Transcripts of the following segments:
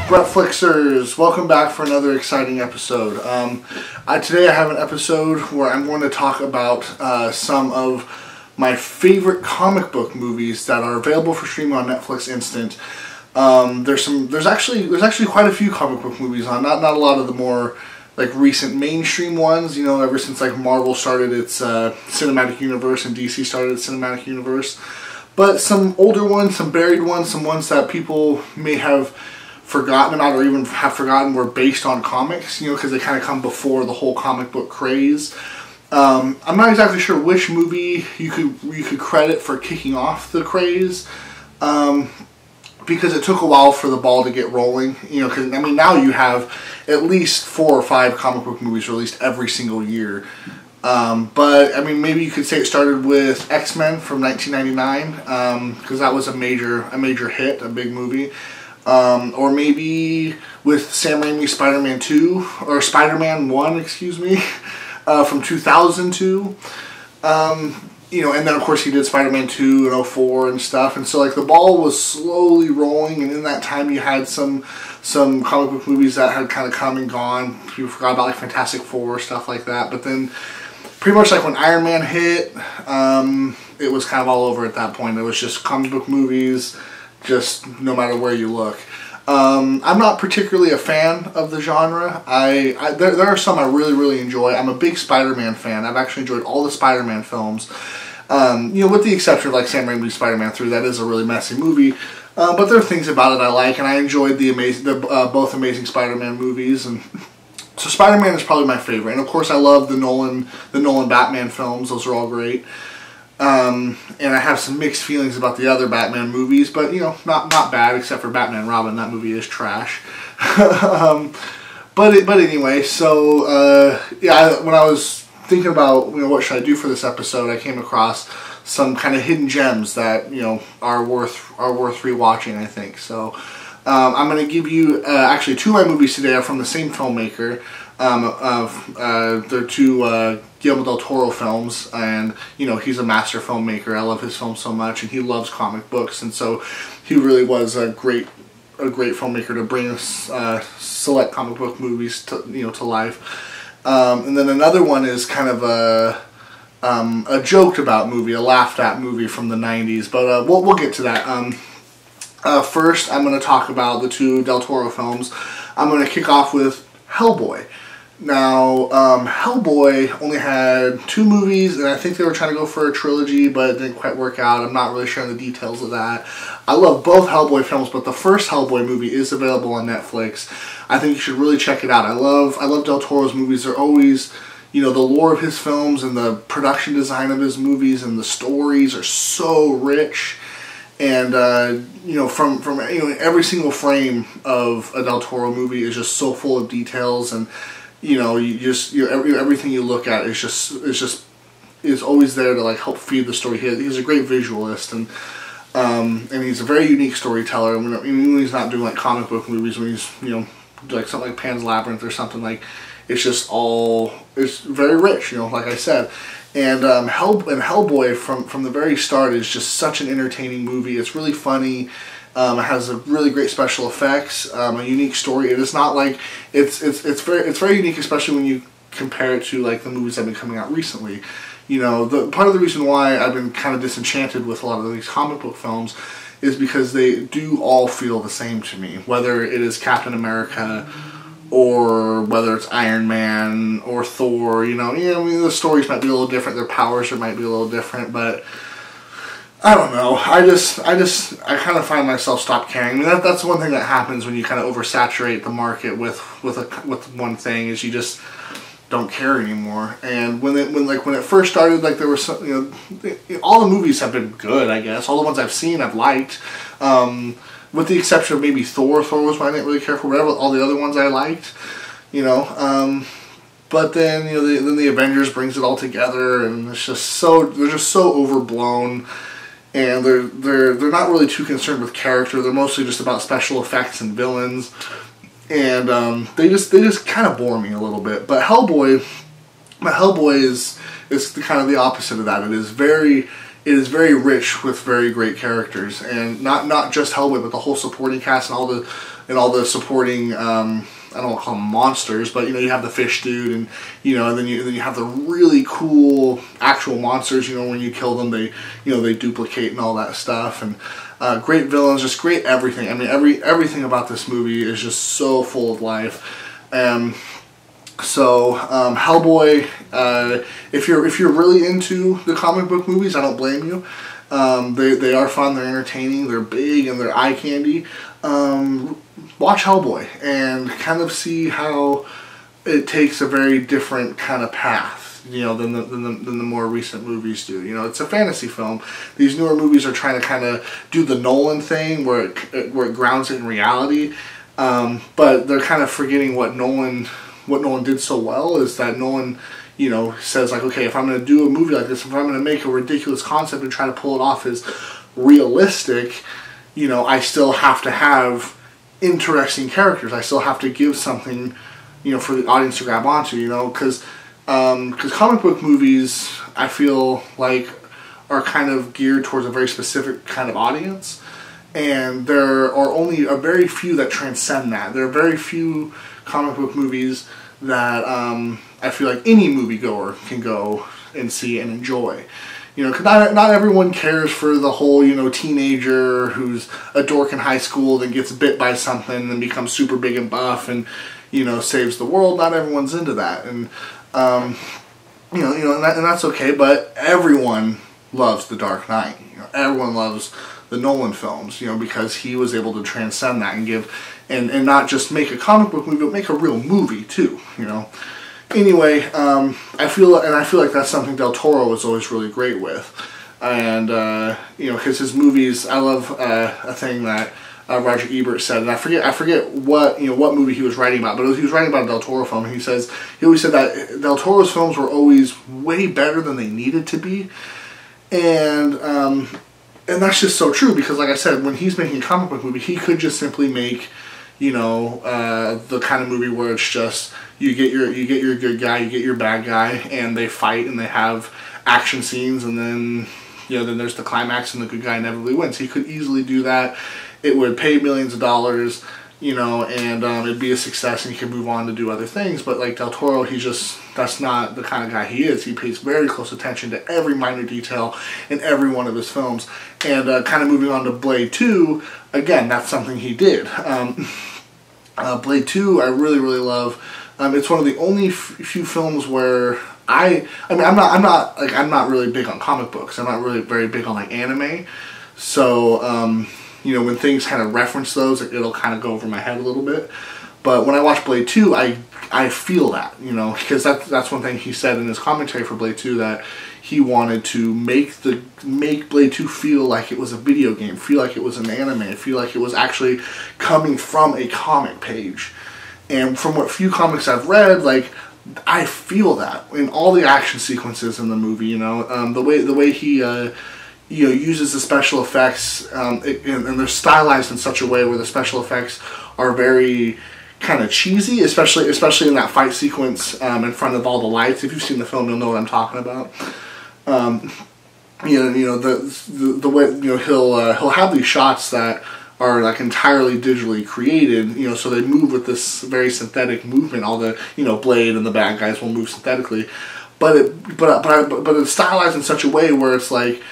BretFlixers, welcome back for another exciting episode. Today I have an episode where I'm going to talk about some of my favorite comic book movies that are available for streaming on Netflix Instant. There's actually quite a few comic book movies on, not a lot of the more like recent mainstream ones, you know, ever since like Marvel started its cinematic universe and DC started its cinematic universe. But some older ones, some buried ones, some ones that people may have forgotten about or even have forgotten were based on comics, you know, because they kind of come before the whole comic book craze. I'm not exactly sure which movie you could credit for kicking off the craze, because it took a while for the ball to get rolling, you know, because I mean now you have at least 4 or 5 comic book movies released every single year. But I mean, maybe you could say it started with X-Men from 1999, because that was a major hit, a big movie. Or maybe with Sam Raimi's Spider-Man 2, or Spider-Man 1, excuse me, from 2002. You know, and then of course he did Spider-Man 2 and 04 and stuff, and so like the ball was slowly rolling, and in that time you had some comic book movies that had kind of come and gone. People forgot about like Fantastic Four, stuff like that, but then pretty much like when Iron Man hit, it was kind of all over at that point. It was just comic book movies, just no matter where you look. I'm not particularly a fan of the genre. There are some I really enjoy. I'm a big Spider-Man fan. I've actually enjoyed all the Spider-Man films. You know, with the exception of like Sam Raimi's Spider-Man 3, that is a really messy movie. But there are things about it I like, and I enjoyed both Amazing Spider-Man movies, and so Spider-Man is probably my favorite. And of course, I love the Nolan Batman films. Those are all great. And I have some mixed feelings about the other Batman movies, but you know, not bad, except for Batman and Robin. That movie is trash. But anyway, so yeah, when I was thinking about, you know, what should I do for this episode, I came across some kind of hidden gems that, you know, are worth rewatching, I think. So I'm going to give you actually 2 of my movies today are from the same filmmaker. They're 2 Guillermo del Toro films, and you know, he's a master filmmaker. I love his films so much, and he loves comic books, and so he really was a great filmmaker to bring us select comic book movies to, you know, to life. And then another one is kind of a joked about movie, a laughed at movie from the 90s, but we'll get to that. First, I'm going to talk about the 2 Del Toro films. I'm going to kick off with Hellboy. Now, Hellboy only had 2 movies, and I think they were trying to go for a trilogy, but it didn't quite work out. I'm not really sure on the details of that. I love both Hellboy films, but the first Hellboy movie is available on Netflix. I think you should really check it out. I love Del Toro's movies. They're always, you know, the lore of his films and the production design of his movies and the stories are so rich. And you know, from you know, every single frame of a Del Toro movie is just so full of details, and you know, everything you look at is always there to like help feed the story. He's a great visualist, and he's a very unique storyteller. When he's not doing like comic book movies, when he's, you know, like something like Pan's Labyrinth or something, like it's very rich, you know, like I said. And Hellboy from the very start is just such an entertaining movie. It's really funny. It has a really great special effects, a unique story. It is not like it's very unique, especially when you compare it to like the movies that have been coming out recently. You know, part of the reason why I've been kind of disenchanted with a lot of these comic book films is because they do all feel the same to me. Whether it is Captain America, or whether it's Iron Man or Thor, you know, I mean, the stories might be a little different, their powers might be a little different, but I don't know. I kind of find myself stop caring. I mean, that's one thing that happens when you kind of oversaturate the market with one thing, is you just don't care anymore. And when it first started, like there was some, you know, all the movies have been good, I guess. All the ones I've seen, I've liked. With the exception of maybe Thor. Thor was one I didn't really care for. Whatever, all the other ones I liked, you know. But then, you know, then the Avengers brings it all together, and it's just they're just so overblown, and they're not really too concerned with character. They're mostly just about special effects and villains, and they just kind of bore me a little bit. But Hellboy is kind of the opposite of that. It is very it is very rich with very great characters, and not just Hellboy, but the whole supporting cast and all the supporting I don't want to call them monsters, but you have the fish dude, and and then you have the really cool actual monsters. When you kill them, they duplicate and all that stuff, and great villains, just great everything. I mean, everything about this movie is just so full of life. So Hellboy, if you're really into the comic book movies, I don't blame you. They are fun, they're entertaining, they're big, and they're eye candy. Watch Hellboy and kind of see how it takes a very different kind of path, than the more recent movies do. It's a fantasy film. These newer movies are trying to kind of do the Nolan thing, where it grounds it in reality, but they're kind of forgetting what Nolan did so well, is that Nolan, says like, okay, if I'm going to do a movie like this, if I'm going to make a ridiculous concept and try to pull it off as realistic, I still have to have interesting characters. I still have to give something, for the audience to grab onto, because comic book movies, I feel like, are kind of geared towards a very specific kind of audience, and there are only a very few that transcend that. There are very few comic book movies that I feel like any moviegoer can go and see and enjoy. Because not everyone cares for the whole, teenager who's a dork in high school, then gets bit by something and becomes super big and buff and, saves the world. Not everyone's into that. And, and that's okay, but everyone loves The Dark Knight. Everyone loves the Nolan films, because he was able to transcend that and give, and not just make a comic book movie, but make a real movie too, Anyway, I feel like that's something Del Toro was always really great with, and because his movies, I love a thing that Roger Ebert said, and I forget what movie he was writing about, but he was writing about a Del Toro film, and he always said that Del Toro's films were always way better than they needed to be, and that's just so true, because like I said, when he's making a comic book movie, he could just simply make the kind of movie where it's just you get your good guy, you get your bad guy, and they fight and they have action scenes, and then then there's the climax and the good guy inevitably wins. He could easily do that. It would pay millions of dollars, and it'd be a success, and he could move on to do other things. But like Del Toro, that's not the kind of guy he is. He pays very close attention to every minor detail in every one of his films. And kind of moving on to Blade 2, again, that's something he did. Blade 2, I really, really love. It's one of the only few films where I'm not really big on comic books. I'm not really very big on like anime. So, when things kind of reference those, it'll kind of go over my head a little bit. But when I watch Blade 2, I feel that, because that's one thing he said in his commentary for Blade 2, that he wanted to make Blade 2 feel like it was a video game, feel like it was an anime, feel like it was actually coming from a comic page. And from what few comics I've read, like, I feel that in all the action sequences in the movie. The way he uses the special effects, and they're stylized in such a way where the special effects are very kind of cheesy, especially in that fight sequence in front of all the lights. If you've seen the film, you'll know what I'm talking about. The way he'll have these shots that are like entirely digitally created, so they move with this very synthetic movement. All the Blade and the bad guys will move synthetically, but it's stylized in such a way where it's like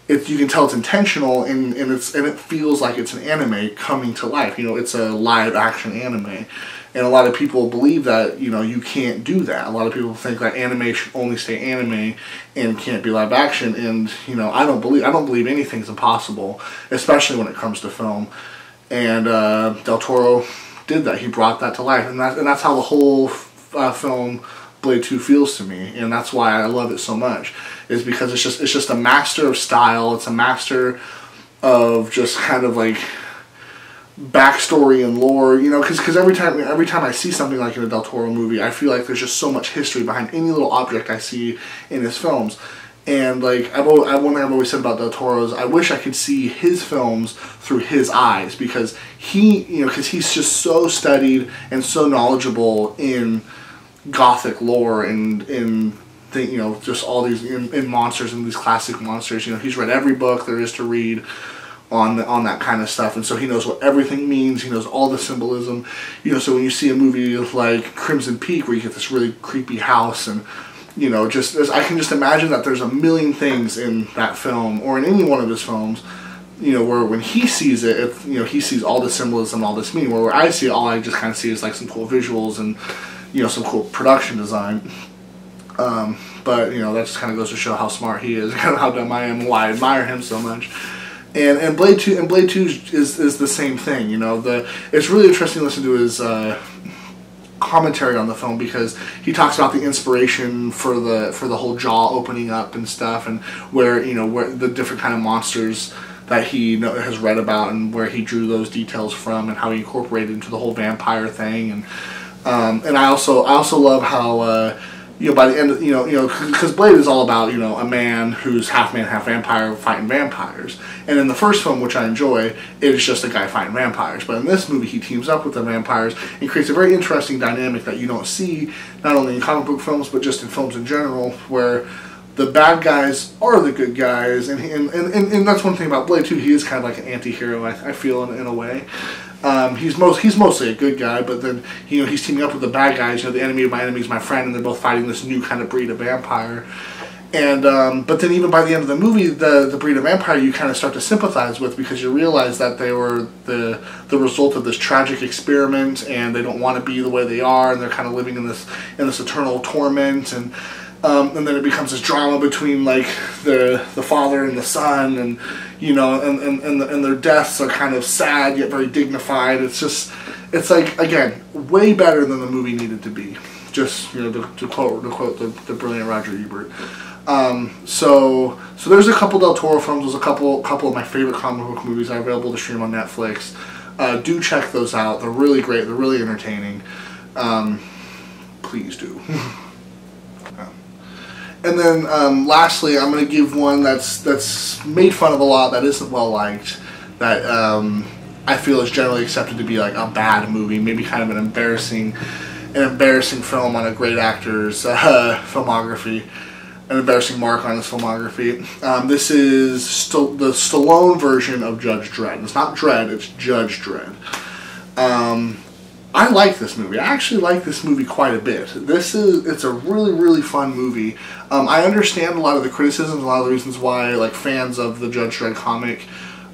you can tell it's intentional, and it feels like it's an anime coming to life. It's a live action anime. And a lot of people believe that, you can't do that. A lot of people think that anime should only stay anime and can't be live action. And, I don't believe anything's impossible, especially when it comes to film. And Del Toro did that. He brought that to life. And that's how the whole film Blade 2 feels to me. And that's why I love it so much. Is because it's just a master of style. It's a master of just kind of like backstory and lore, because every time I see something like in a Del Toro movie, I feel like there's just so much history behind any little object I see in his films. And like one thing I've always said about Del Toro is I wish I could see his films through his eyes, because he's just so studied and so knowledgeable in Gothic lore and in you know, just all these in monsters and these classic monsters. You know, he's read every book there is to read on that kind of stuff, and so he knows what everything means. He knows all the symbolism. You know, so when you see a movie like Crimson Peak, where you get this really creepy house, and you know, just I can just imagine that there's a million things in that film or in any one of his films, you know, where when he sees it, you know, he sees all the symbolism, all this meaning. Where I see it, all I just kind of see is like some cool visuals and, you know, some cool production design. But you know, that just kind of goes to show how smart he is, kind of how dumb I am, and why I admire him so much. And Blade 2 is the same thing. You know, it's really interesting to listen to his commentary on the film, because he talks about the inspiration for the whole jaw opening up and stuff, and where, you know, where the different kind of monsters that he has read about, and where he drew those details from, and how he incorporated into the whole vampire thing. And I also love how you know, by the end of, you know, because Blade is all about, you know, a man who's half man, half vampire fighting vampires. And in the first film, which I enjoy, it is just a guy fighting vampires. But in this movie, he teams up with the vampires and creates a very interesting dynamic that you don't see, not only in comic book films, but just in films in general, where the bad guys are the good guys. And that's one thing about Blade too. He is kind of like an anti-hero, I feel, in a way. He's mostly a good guy, but then, you know, he's teaming up with the bad guys. You know, the enemy of my enemy is my friend, and they're both fighting this new kind of breed of vampire. And but then even by the end of the movie, the breed of vampire you kind of start to sympathize with, because you realize that they were the result of this tragic experiment, and they don't want to be the way they are, and they're kind of living in this eternal torment. And then it becomes this drama between like the father and the son, and you know, and their deaths are kind of sad yet very dignified. It's like, again, way better than the movie needed to be. Just, you know, to quote the brilliant Roger Ebert. So there's a couple Del Toro films. There's a couple of my favorite comic book movies that are available to stream on Netflix. Do check those out. They're really great. They're really entertaining. Please do. And then lastly, I'm going to give one that's made fun of a lot, that isn't well liked, that I feel is generally accepted to be like a bad movie, maybe kind of an embarrassing film on a great actor's filmography, an embarrassing mark on his filmography. This is the Stallone version of Judge Dredd. It's not Dredd, it's Judge Dredd. I like this movie. I actually like this movie quite a bit. It's a really, really fun movie. I understand a lot of the criticisms, a lot of the reasons why like fans of the Judge Dredd comic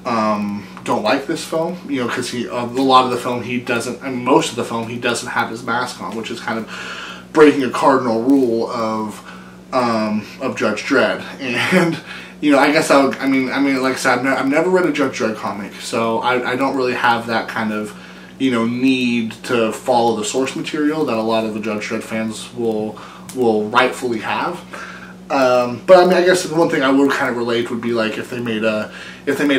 don't like this film. You know, because a lot of the film he doesn't, and most of the film he doesn't have his mask on, which is kind of breaking a cardinal rule of Judge Dredd. And you know, I guess I mean, like I said, I've never read a Judge Dredd comic, so I don't really have that kind of, you know, need to follow the source material that a lot of the Judge Dredd fans will rightfully have. But I mean, I guess the one thing I would kind of relate would be like if they made a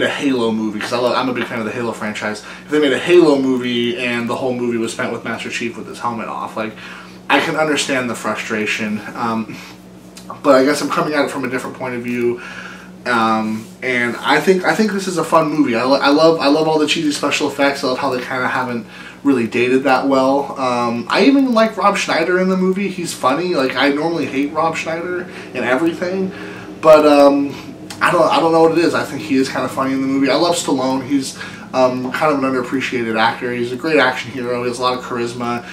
Halo movie, because I'm a big fan of the Halo franchise. If they made a Halo movie and the whole movie was spent with Master Chief with his helmet off, like, I can understand the frustration. But I guess I'm coming at it from a different point of view. And I think this is a fun movie. I love all the cheesy special effects. I love how they kind of haven't really dated that well. I even like Rob Schneider in the movie. He's funny. Like, I normally hate Rob Schneider and everything, but I don't know what it is. I think he is kind of funny in the movie. I love Stallone. He's kind of an underappreciated actor. He's a great action hero. He has a lot of charisma.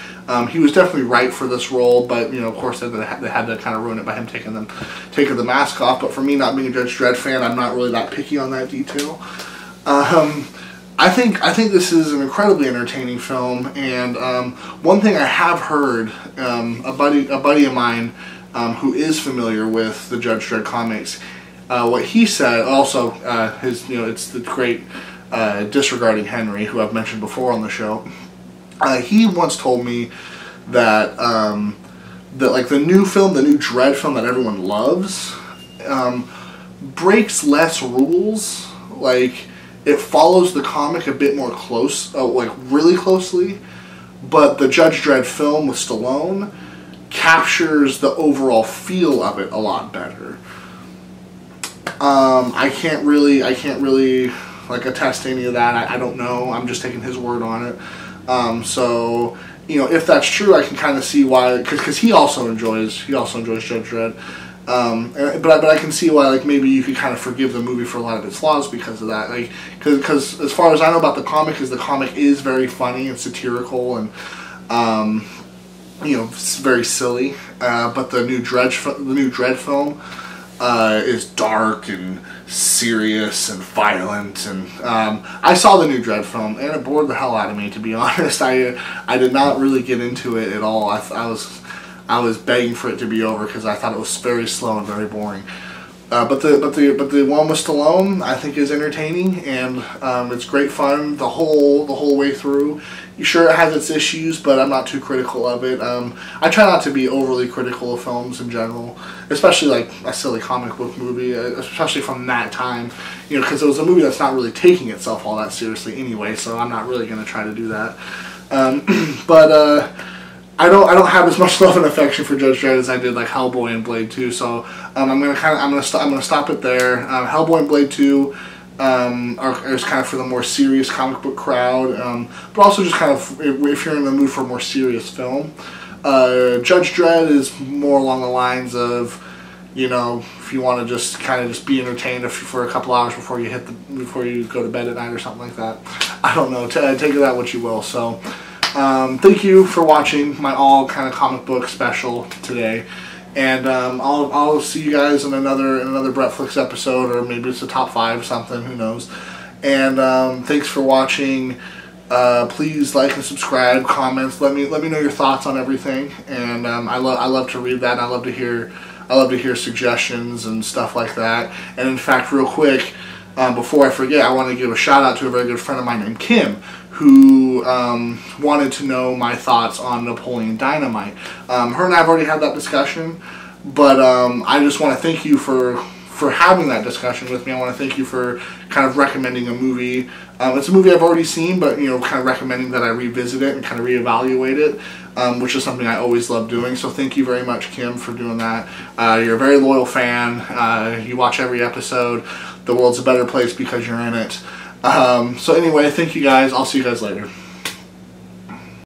He was definitely right for this role, but you know, of course, they had to kind of ruin it by him taking the mask off. But for me, not being a Judge Dredd fan, I'm not really that picky on that detail. I think this is an incredibly entertaining film, and one thing I have heard, a buddy of mine who is familiar with the Judge Dredd comics, what he said, also it's the great Disregarding Henry, who I've mentioned before on the show. He once told me that like the new Dredd film that everyone loves, breaks less rules. Like, it follows the comic a bit more like really closely, but the Judge Dredd film with Stallone captures the overall feel of it a lot better. I can't really like attest to any of that. I don't know. I'm just taking his word on it. So you know, if that's true, I can kind of see why, because he also enjoys Judge Dredd. But I can see why, like, maybe you could kind of forgive the movie for a lot of its flaws because of that. Like, because as far as I know about the comic, is the comic is very funny and satirical and, you know, it's very silly. But the new Dredd film is dark and serious and violent, and I saw the new Dredd film and it bored the hell out of me, to be honest. I did not really get into it at all. I was begging for it to be over because I thought it was very slow and very boring. But the one with Stallone, I think, is entertaining, and it's great fun the whole way through. Sure, it has its issues, but I'm not too critical of it. I try not to be overly critical of films in general, especially like a silly comic book movie, especially from that time. You know, because it was a movie that's not really taking itself all that seriously anyway. So I'm not really going to try to do that. I don't have as much love and affection for Judge Dredd as I did like Hellboy and Blade 2. So I'm gonna stop it there. Hellboy and Blade 2 is kind of for the more serious comic book crowd, but also just kind of if you're in the mood for a more serious film. Judge Dredd is more along the lines of, you know, if you want to just kind of just be entertained for a couple hours before you go to bed at night or something like that. I don't know. Take of that what you will. So. Thank you for watching my all kind of comic book special today, and I'll see you guys in another BretFlix episode, or maybe it's a top 5 or something, who knows. And thanks for watching. Please like and subscribe, comments. Let me know your thoughts on everything, and I love to read that. And I love to hear suggestions and stuff like that. And in fact, real quick, before I forget, I want to give a shout out to a very good friend of mine named Kim, who wanted to know my thoughts on Napoleon Dynamite. Her and I have already had that discussion, but I just want to thank you for having that discussion with me. I want to thank you for kind of recommending a movie. It's a movie I've already seen, but, you know, kind of recommending that I revisit it and kind of reevaluate it, which is something I always love doing. So thank you very much, Kim, for doing that. You're a very loyal fan. You watch every episode. The world's a better place because you're in it. So anyway, thank you guys. I'll see you guys later.